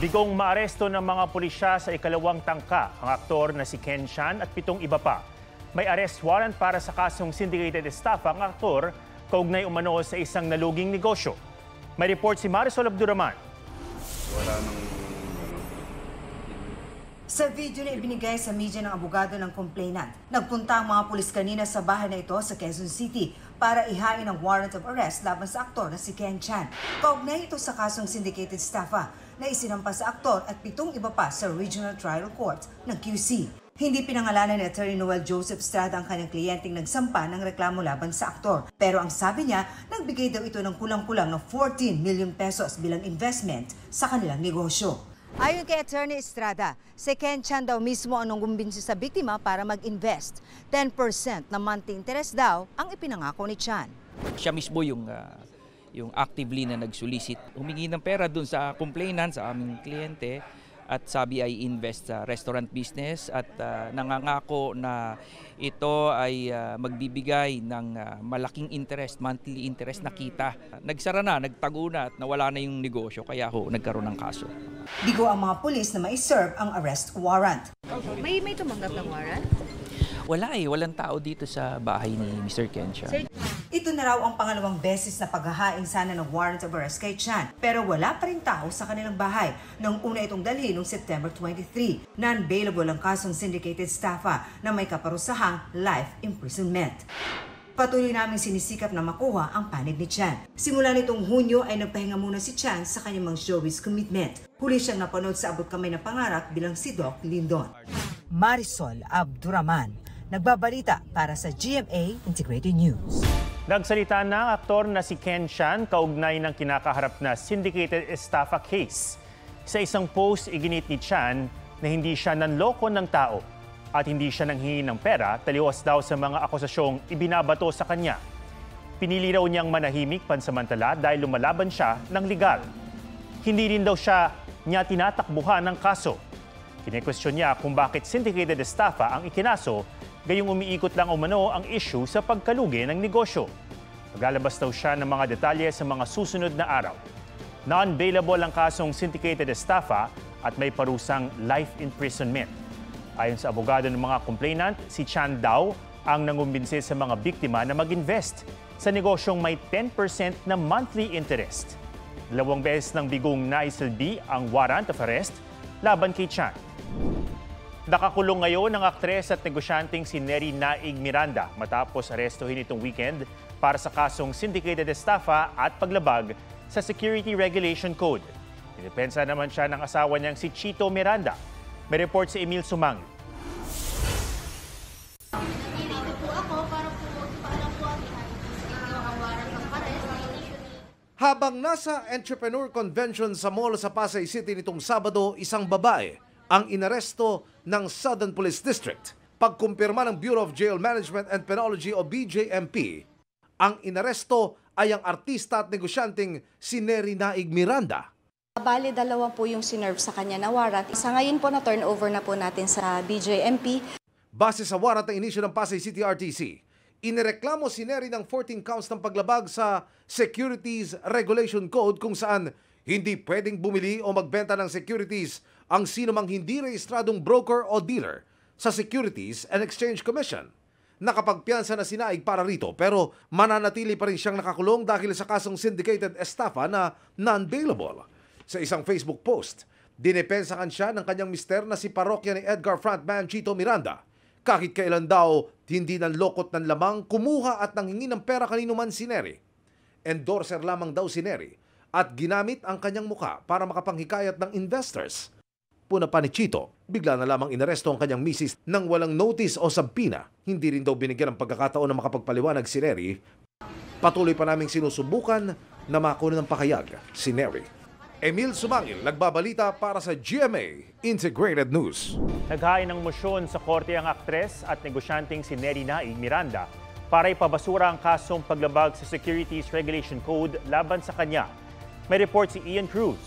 Bigong maaresto ng mga pulisya sa ikalawang tangka ang aktor na si Ken Chan at 7 iba pa. May arrest warrant para sa kasong syndicated estafa ang aktor kaugnay umano sa isang naluging negosyo. May report si Marisol Abduraman. Sa video na ibinigay sa media ng abogado ng complainant, nagpunta ang mga pulis kanina sa bahay na ito sa Quezon City para ihain ang warrant of arrest laban sa aktor na si Ken Chan. Kaugnay ito sa kasong syndicated estafa na isinampa sa aktor at 7 iba pa sa Regional Trial Court ng QC. Hindi pinangalanan ni Attorney Noel Joseph Estrada ang kanyang kliyenteng nagsampa ng reklamo laban sa aktor. Pero ang sabi niya, nagbigay daw ito ng kulang-kulang ng 14 million pesos bilang investment sa kanilang negosyo. Ayon kay Attorney Estrada, si Ken Chan daw mismo ang nanggumbinsi sa biktima para mag-invest. 10% na monthly interest daw ang ipinangako ni Chan. Siya mismo yung actively na nag-solicit, humingi ng pera dun sa complainant, sa aming kliyente, at sabi ay invest sa restaurant business at nangangako na ito ay magbibigay ng malaking interest, monthly interest na kita. Nagsara na, nagtago na at nawala na yung negosyo kaya nagkaroon ng kaso. Bigo ang mga pulis na mai-serve ang arrest warrant. May tumanggap ng warrant? Wala walang tao dito sa bahay ni Mr. Ken Chan. Ito na raw ang pangalawang beses na paghahain sana ng warrant of arrest kay Chan, pero wala pa rin tao sa kanilang bahay nang una itong dalhin noong September 23. Non-bailable ang kasong syndicated estafa na may kaparusahang life imprisonment. Patuloy namin sinisikap na makuha ang panig ni Chan. Simula nitong Hunyo ay nagpahinga muna si Chan sa kanyang mga showbiz commitment. Huli siyang napanood sa Abot Kamay na Pangarap bilang si Doc Lindon. Marisol Abduraman, nagbabalita para sa GMA Integrated News. Nagsalita na ang aktor na si Ken Chan kaugnay ng kinakaharap na syndicated estafa case. Sa isang post, iginit ni Chan na hindi siya nanloko ng tao at hindi siya nanghingi ng pera taliwas daw sa mga akusasyong ibinabato sa kanya. Pinili raw niyang manahimik pansamantala dahil lumalaban siya ng legal. Hindi rin daw niya tinatakbuhan ng kaso. Kine-question niya kung bakit syndicated estafa ang ikinaso, gayong umiikot lang umano ang issue sa pagkalugi ng negosyo. Maglalabas daw siya ng mga detalye sa mga susunod na araw. Non-bailable ang kasong syndicated estafa at may parusang life imprisonment. Ayon sa abogado ng mga complainant, si Chan daw ang nangumbinsi sa mga biktima na mag-invest sa negosyong may 10% na monthly interest. 2 beses ng bigong naisilbi ang warrant of arrest laban kay Chan. Nakakulong ngayon ang aktres at negosyanteng si Neri Naig Miranda matapos arestuhin itong weekend para sa kasong syndicated estafa at paglabag sa Security Regulation Code. Dinepensa naman siya ng asawa niyang si Chito Miranda. May report si Emil Sumang. Habang nasa entrepreneur convention sa mall sa Pasay City nitong Sabado, isang babae ang inaresto ng Southern Police District. Pagkumpirma ng Bureau of Jail Management and Penology o BJMP, ang inaresto ay ang artista at negosyanteng si Neri Naig Miranda. Bali, 2 po yung sinerve sa kanya na warrant. Sa ngayon po na turnover na po natin sa BJMP. Base sa warrant na inisyu ng Pasay City RTC, inireklamo si Neri ng 14 counts ng paglabag sa Securities Regulation Code kung saan hindi pwedeng bumili o magbenta ng securities ang sino mang hindi rehistradong broker o dealer sa Securities and Exchange Commission. Nakapagpiyansa na si Naig para rito pero mananatili pa rin siyang nakakulong dahil sa kasong syndicated estafa na non-bailable. Sa isang Facebook post, dinepensahan siya ng kanyang mister na si parokya ni Edgar frontman Chito Miranda. Kahit kailan daw hindi nanlokot ng lamang, kumuha at nanghingi ng pera kanino man si Neri. Endorser lamang daw si Neri at ginamit ang kanyang muka para makapanghikayat ng investors. Puna pa ni Chito, bigla na lamang inaresto ang kanyang misis nang walang notice o sabpina. Hindi rin daw binigyan ng pagkakataon na makapagpaliwanag si Neri. Patuloy pa naming sinusubukan na makuha ng pakayag si Neri. Emil Sumangil, nagbabalita para sa GMA Integrated News. Naghain ng mosyon sa korte ang aktres at negosyanteng si Neri Naig Miranda para ipabasura ang kasong paglabag sa Securities Regulation Code laban sa kanya. May report si Ian Cruz.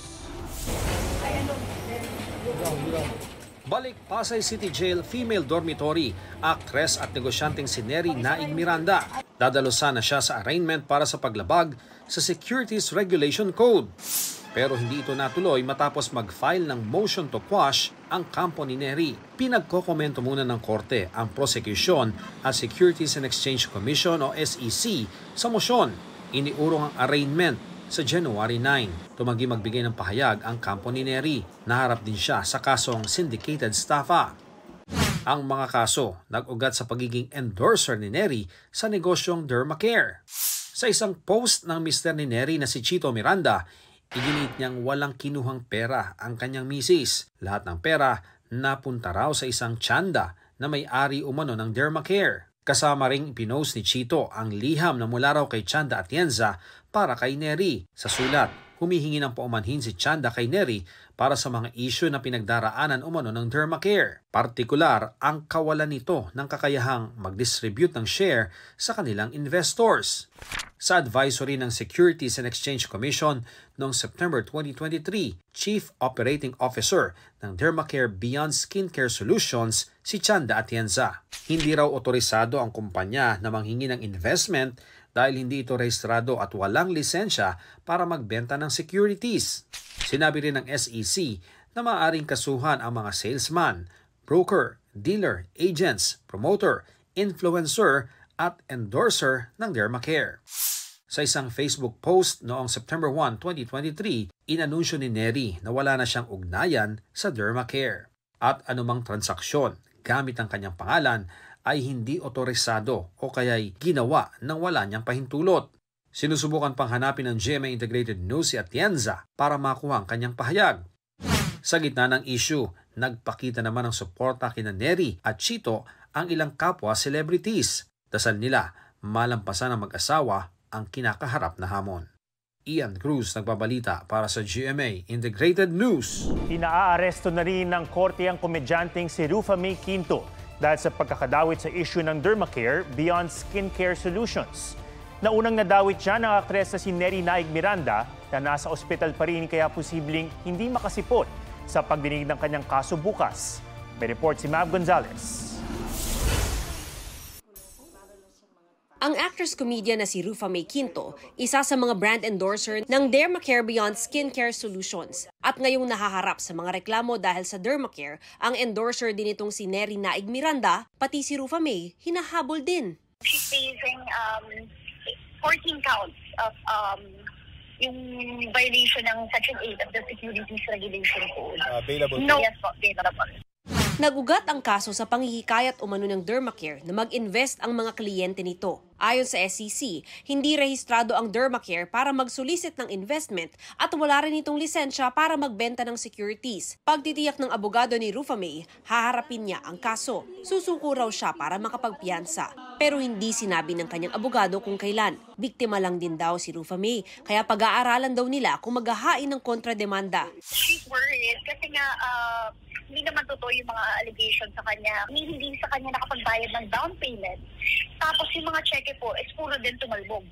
Balik Pasay City Jail Female Dormitory, aktres at negosyanteng si Neri Naig Miranda. Dadalo sana siya sa arraignment para sa paglabag sa Securities Regulation Code. Pero hindi ito natuloy matapos mag-file ng motion to quash ang kampo ni Neri. Pinagkokomento muna ng korte ang prosecution at Securities and Exchange Commission o SEC sa motion. Iniurong ang arraignment sa January 9. Tumanggi magbigay ng pahayag ang kampo ni Neri. Naharap din siya sa kasong syndicated estafa. Ang mga kaso nag-ugat sa pagiging endorser ni Neri sa negosyong Dermacare. Sa isang post ng mister ni Neri na si Chito Miranda, iginit niyang walang kinuhang pera ang kanyang misis. Lahat ng pera napunta raw sa isang tiyanda na may-ari umano ng Dermacare. Kasama ring pinost ni Chito ang liham na mula raw kay Chanda Atienza para kay Neri. Sa sulat, humihingi ng paumanhin si Chanda kay Neri para sa mga isyu na pinagdaraanan umano ng Dermacare. Partikular ang kawalan nito ng kakayahang mag-distribute ng share sa kanilang investors. Sa advisory ng Securities and Exchange Commission noong September 2023, Chief Operating Officer ng Dermacare Beyond Skincare Solutions si Chanda Atienza. Hindi raw otorisado ang kumpanya na manghingi ng investment dahil hindi ito rehistrado at walang lisensya para magbenta ng securities. Sinabi rin ng SEC na maaaring kasuhan ang mga salesman, broker, dealer, agents, promoter, influencer at endorser ng Dermacare. Sa isang Facebook post noong September 1, 2023, inanunsyo ni Neri na wala na siyang ugnayan sa Dermacare at anumang transaksyon gamit ang kanyang pangalan ay hindi otorisado o kaya'y ginawa nang wala niyang pahintulot. Sinusubukan pang hanapin ng GMA Integrated News si Atienza para makuha ang kanyang pahayag. Sa gitna ng issue, nagpakita naman ng suporta kina Neri at Chito ang ilang kapwa celebrities. Dasal nila, malampasan ng mag-asawa ang kinakaharap na hamon. Ian Cruz nagbabalita para sa GMA Integrated News. Inaaresto na rin ng korte ang komedyanteng si Rufa May Quinto dahil sa pagkakadawit sa issue ng Dermacare Beyond Skincare Solutions. Naunang nadawit siya ng aktres na si Neri Naig Miranda na nasa ospital pa rin kaya posibleng hindi makasipot sa pagdinig ng kanyang kaso bukas. May report si Mav Gonzalez. Ang actress-comedian na si Rufa May Quinto, isa sa mga brand endorser ng Dermacare Beyond Skincare Solutions. At ngayong nahaharap sa mga reklamo dahil sa Dermacare, ang endorser din itong si Neri Naig Miranda, pati si Rufa May, hinahabol din. She's facing 14 counts of yung violation ng Section 8 of the Securities Regulation Code. Available? No, yes po, available. Nagugat ang kaso sa panghihikayat umano ng Dermacare na mag-invest ang mga kliyente nito. Ayon sa SEC, hindi rehistrado ang Dermacare para mag-solicit ng investment at wala rin itong lisensya para magbenta ng securities. Pagtitiyak ng abogado ni Rufa May, haharapin niya ang kaso. Susuko raw siya para makapagpiyansa. Pero hindi sinabi ng kanyang abogado kung kailan. Biktima lang din daw si Rufa May, kaya pag-aaralan daw nila kung maghahain ng kontrademanda. She's worried kasi nga hindi naman totoo yung mga allegation sa kanya. Hindi sa kanya nakapagbayad ng down payment. Tapos yung mga cheque po is puro din tumalbog.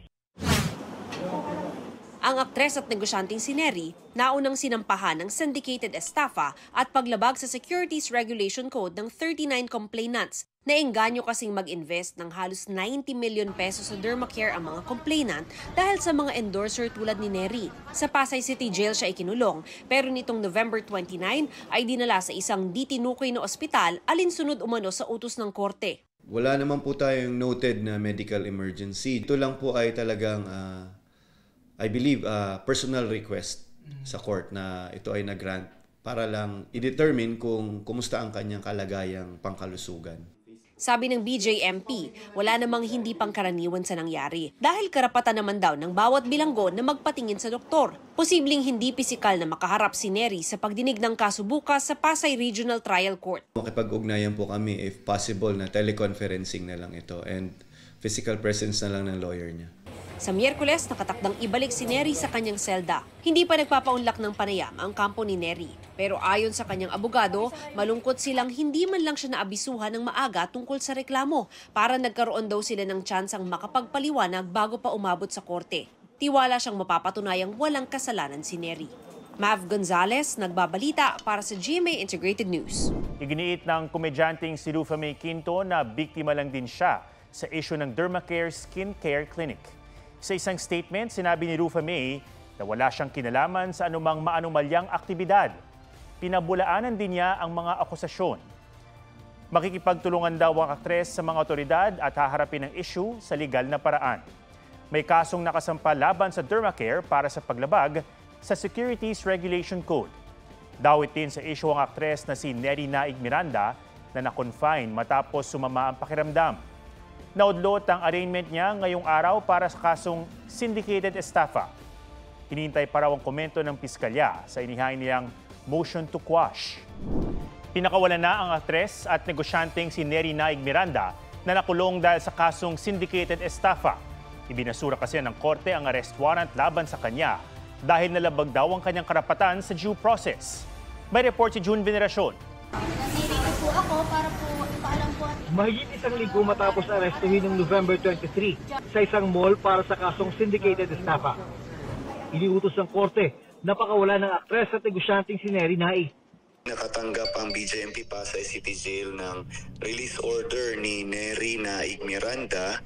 Ang aktres at negosyanteng si Neri, naunang sinampahan ng syndicated estafa at paglabag sa Securities Regulation Code ng 39 complainants. Naengganyo kasing mag-invest ng halos 90 million pesos sa Dermacare ang mga complainant dahil sa mga endorser tulad ni Neri. Sa Pasay City Jail siya ikinulong, pero nitong November 29 ay dinala sa isang di tinukoy na ospital alinsunod umano sa utos ng korte. Wala naman po tayong noted na medical emergency. Ito lang po ay talagang, I believe, personal request sa court na ito ay nag-grant para lang i-determine kung kumusta ang kanyang kalagayang pangkalusugan. Sabi ng BJMP, wala namang hindi pangkaraniwan sa nangyari dahil karapatan naman daw ng bawat bilanggo na magpatingin sa doktor. Posibleng hindi pisikal na makaharap si Neri sa pagdinig ng kaso bukas sa Pasay Regional Trial Court. Makipag-ugnayan po kami if possible na teleconferencing na lang ito and physical presence na lang ng lawyer niya. Sa Miyerkules, nakatakdang ibalik si Neri sa kanyang selda. Hindi pa nagpapaunlak ng panayam ang kampo ni Neri. Pero ayon sa kanyang abogado, malungkot silang hindi man lang siya naabisuhan ng maaga tungkol sa reklamo para nagkaroon daw sila ng tsansang makapagpaliwanag bago pa umabot sa korte. Tiwala siyang mapapatunayang walang kasalanan si Neri. Mav Gonzalez, nagbabalita para sa GMA Integrated News. Iginiit ng komedyanteng si Rufa May Quinto na biktima lang din siya sa issue ng Dermacare Skincare Clinic. Sa isang statement, sinabi ni Rufa May, na wala siyang kinalaman sa anumang maanumalyang aktibidad. Pinabulaanan din niya ang mga akusasyon. Makikipagtulungan daw ang aktres sa mga otoridad at haharapin ang issue sa legal na paraan. May kasong nakasampa laban sa Dermacare para sa paglabag sa Securities Regulation Code. Dawit din sa issue ang aktres na si Neri Naig Miranda na na-confine matapos sumama ang pakiramdam. Naudlot ang arraignment niya ngayong araw para sa kasong syndicated estafa. Hinihintay pa raw ang komento ng piskalya sa inihain niyang motion to quash. Pinakawalan na ang aktres at negosyanteng si Neri Naig Miranda na nakulong dahil sa kasong syndicated estafa. Ibinasura kasi ng korte ang arrest warrant laban sa kanya dahil nalabag daw ang kanyang karapatan sa due process. May report si June Veneracion. Nandito po ako para po ipaalam po. Mahigit isang linggo matapos arestuhin noong November 23 sa isang mall para sa kasong syndicated estafa. Iniutos ng korte na pakawalan ng aktres at negosyanteng si Neri Naig. Nakatanggap ang BJMP Pasay City Jail ng release order ni Neri Naig Miranda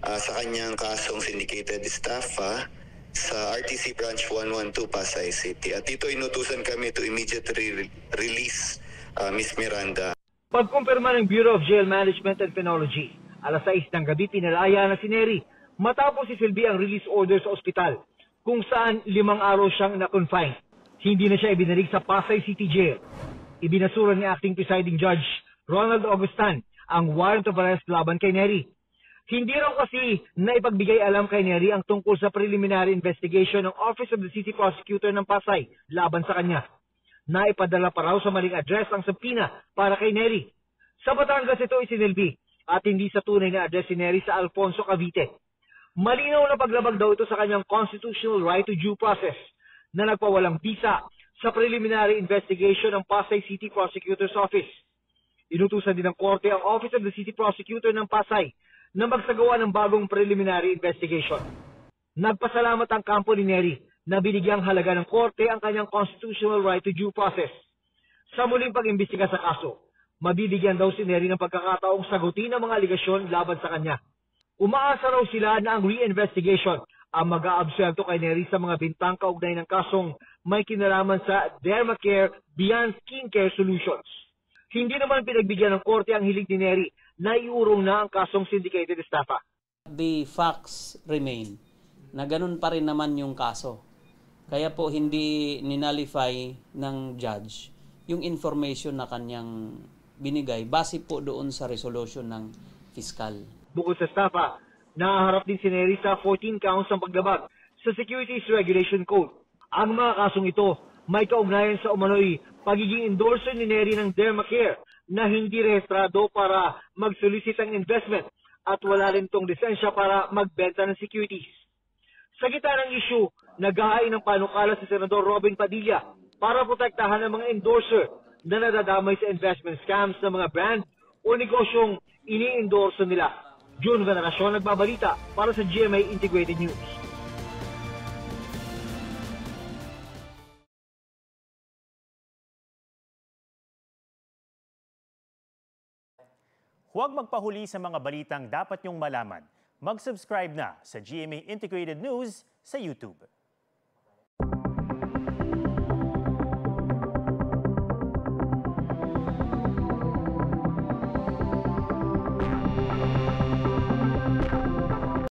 sa kanyang kasong syndicated estafa sa RTC Branch 112 Pasay City. At dito inutusan kami to immediately release Ms. Miranda. Pagkumpirma ng Bureau of Jail Management and Penology, alas 6 ng gabi pinalaya na si Neri matapos isilbi ang release order sa ospital kung saan 5 araw siyang na-confine. Hindi na siya ibinalig sa Pasay City Jail. Ibinasura ni Acting Presiding Judge Ronald Augustan ang warrant of arrest laban kay Neri. Hindi raw kasi na ipagbigay alam kay Neri ang tungkol sa preliminary investigation ng Office of the City Prosecutor ng Pasay laban sa kanya. Naipadala pa raw sa maling address ang subpoena para kay Neri. Sa Batangas ito isinilbi at hindi sa tunay na address si Neri sa Alfonso, Cavite. Malinaw na paglabag daw ito sa kanyang constitutional right to due process na nagpawalang bisa sa preliminary investigation ng Pasay City Prosecutor's Office. Inutusan din ng korte ang Office of the City Prosecutor ng Pasay na magsagawa ng bagong preliminary investigation. Nagpasalamat ang kampo ni Neri na binigyang halaga ng korte ang kanyang constitutional right to due process. Sa muling pag-imbestiga sa kaso, mabibigyan daw si Neri ng pagkakataong sagutin ang mga aligasyon laban sa kanya. Umaasa raw sila na ang re-investigation ang mag-aabsuelto kay Neri sa mga bintang kaugnay ng kasong may kinalaman sa Dermacare Beyond Skincare Solutions. Hindi naman pinagbigyan ng korte ang hilig ni Neri na iurong na ang kasong syndicated estafa. The facts remain na ganun pa rin naman yung kaso. Kaya po hindi ninalify ng judge yung information na kanyang binigay base po doon sa resolution ng fiskal. Bukod sa estafa, nahaharap din si Neri sa 14 counts ng paglabag sa Securities Regulation Code. Ang mga kasong ito may kaugnayan sa umano'y pagiging endorser ni Neri ng Dermacare na hindi rehistrado para mag-solicit ang investment at wala rin itong lisensya para magbenta ng securities. Sa gitna ng issue, naghahain ng panukala si Senador Robin Padilla para protektahan ang mga endorser na nadadamay sa investment scams ng mga brand o negosyong ini-endorso nila. June Veneracion nagbabalita para sa GMA Integrated News. Huwag magpahuli sa mga balitang dapat niyong malaman. Mag-subscribe na sa GMA Integrated News sa YouTube.